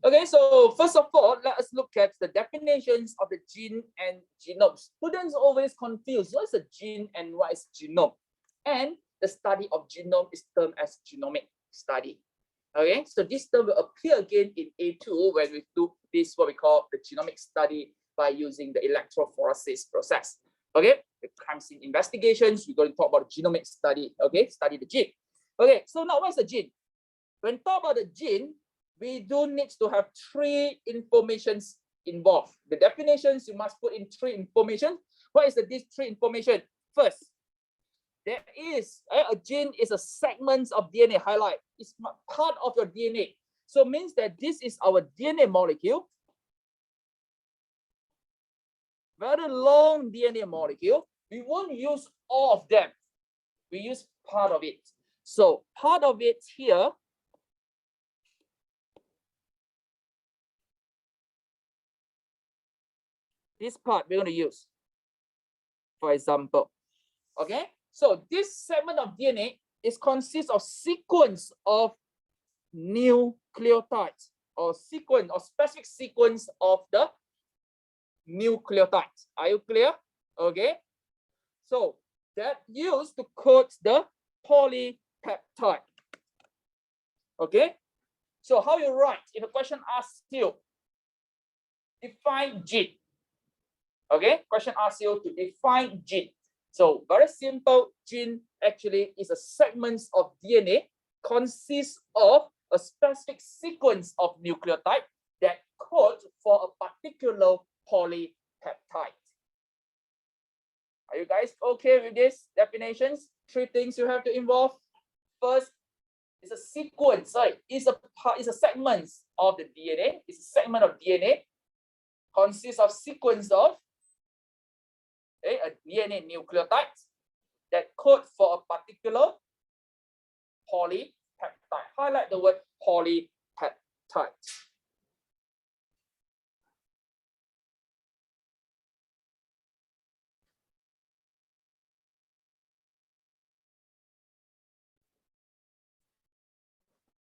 Okay, so first of all, let us look at the definitions of the gene and genome. Students always confuse what is a gene and what is genome. And the study of genome is termed as genomic study. Okay, so this term will appear again in A2 when we do this, what we call the genomic study by using the electrophoresis process. Okay, it comes in investigations. We're going to talk about the genomic study. Okay, study the gene. Okay, so now what is a gene? When talk about the gene, we do need to have three informations involved. The definitions, you must put in three information. What is these three information? First, there is a gene is a segment of DNA highlight. It's part of your DNA. So it means that this is our DNA molecule. Very long DNA molecule. We won't use all of them. We use part of it. So part of it here, this part we're going to use, for example. Okay, so this segment of DNA consists of sequence of nucleotides or sequence or specific sequence of the nucleotides. Are you clear? Okay, so that used to code the polypeptide. Okay, so how you write if a question asks you define gene? Okay, question asks you to define gene. So very simple, gene actually is a segment of DNA consists of a specific sequence of nucleotide that code for a particular polypeptide. Are you guys okay with these definitions? Three things you have to involve. First, it's a sequence, sorry, it's a segment of the DNA. It's a segment of DNA consists of sequence of a DNA nucleotide that code for a particular polypeptide. Highlight the word polypeptide.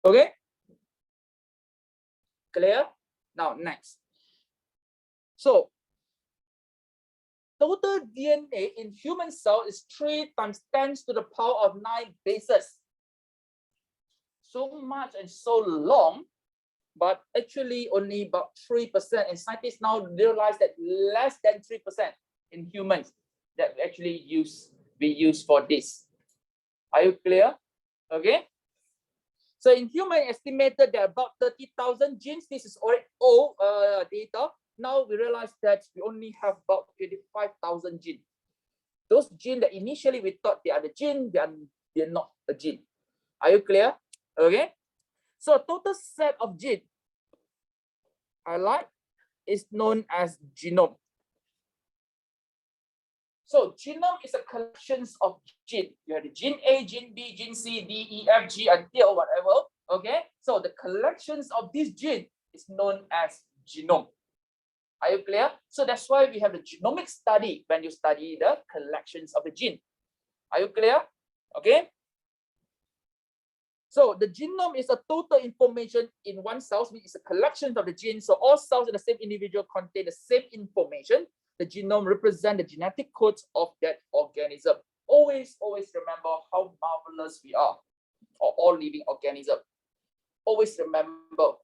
Okay? Clear? Now, next. So, total DNA in human cell is 3 × 10⁻⁹ bases. So much and so long, but actually only about 3%. And scientists now realize that less than 3% in humans that actually we use for this. Are you clear? Okay. So in human, estimated there are about 30,000 genes. This is already old data. Now we realize that we only have about 25,000 genes. Those genes that initially we thought they are the gene, they're not a gene. Are you clear? Okay. So total set of genes, highlight, is known as genome. So genome is a collection of genes. You have the gene A, gene B, gene C, D, E, F, G, until whatever. Okay. So the collections of these genes is known as genome. Are you clear? So that's why we have the genomic study when you study the collections of the gene. Are you clear? Okay. So the genome is a total information in one cell. It's a collection of the genes. So all cells in the same individual contain the same information. The genome represents the genetic codes of that organism. Always remember how marvelous we are, or all living organisms. Always remember,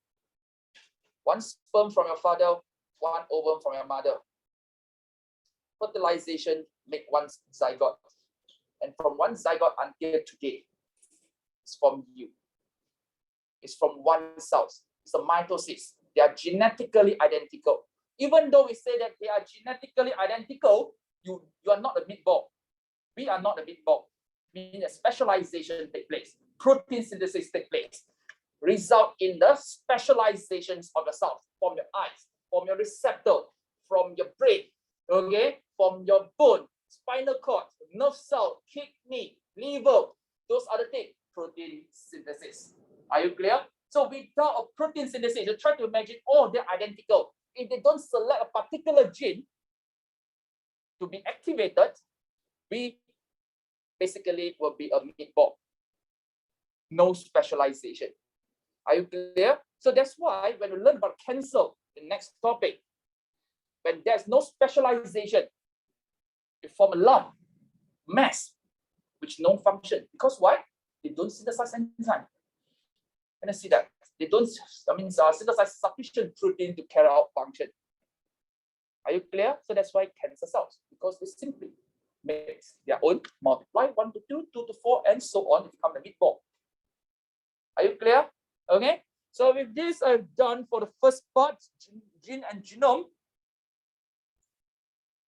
one sperm from your father, one ovum from your mother. Fertilization make one zygote. And from one zygote until today, it's from you. It's from one cell. It's a mitosis. They are genetically identical. Even though we say that they are genetically identical, you are not a meatball. We are not a meatball. Meaning a specialization take place. Protein synthesis take place. Result in the specializations of the cells from your eyes, from your receptor, from your brain, okay, from your bone, spinal cord, nerve cell, kidney, liver, those other things, protein synthesis. Are you clear? So without a protein synthesis, you try to imagine, oh, they're identical. If they don't select a particular gene to be activated, we basically will be a meatball. No specialization. Are you clear? So that's why when we learn about cancer, the next topic, when there's no specialization, you form a lump, mass, which no function. Because why? They don't synthesize enzyme. Can I see that? They don't, synthesize sufficient protein to carry out function. Are you clear? So that's why cancer cells, because they simply makes their own, multiply 1 to 2, 2 to 4, and so on to become the meatball. Are you clear? Okay. So with this, I've done for the first part, gene and genome.